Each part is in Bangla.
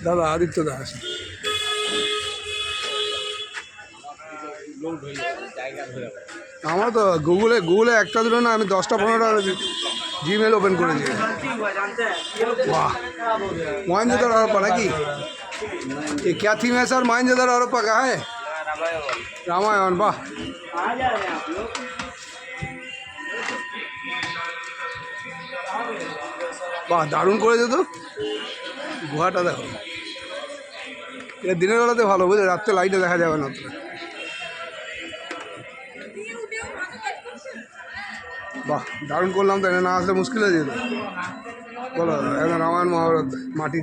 দাদা আদিত্য দাস আমার তো গুগলে একটা দিল না, আমি 10টা 15টা জিমেল ওপেন করেছি। वाह मोहनजोदड़ो हड़प्पा ना कि ये क्या थीम है सर? मोहनजोदड़ो हड़प्पा का है रामायण। वाह বাহ দারুণ করেছে তো গুহাটা। দেখো এটা দিনের বেলাতে ভালো, বুঝলে, রাত্রে লাইটে দেখা যাবে না। বাহ দারুণ করলাম তো, এটা না আসলে মুশকিল হয়ে যেত। বলো একদম রামায়ণ মহাভারত মাটি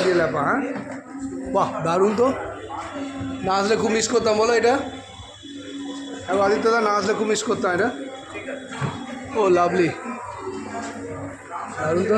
দিয়ে লেপা। হ্যাঁ বাহ দারুণ তো, না আসলে খুব মিস করতাম। বলো এটা আদিত্যদা, না আসলে খুব মিস করতাম এটা। ও লাভলি, দারুণ তো।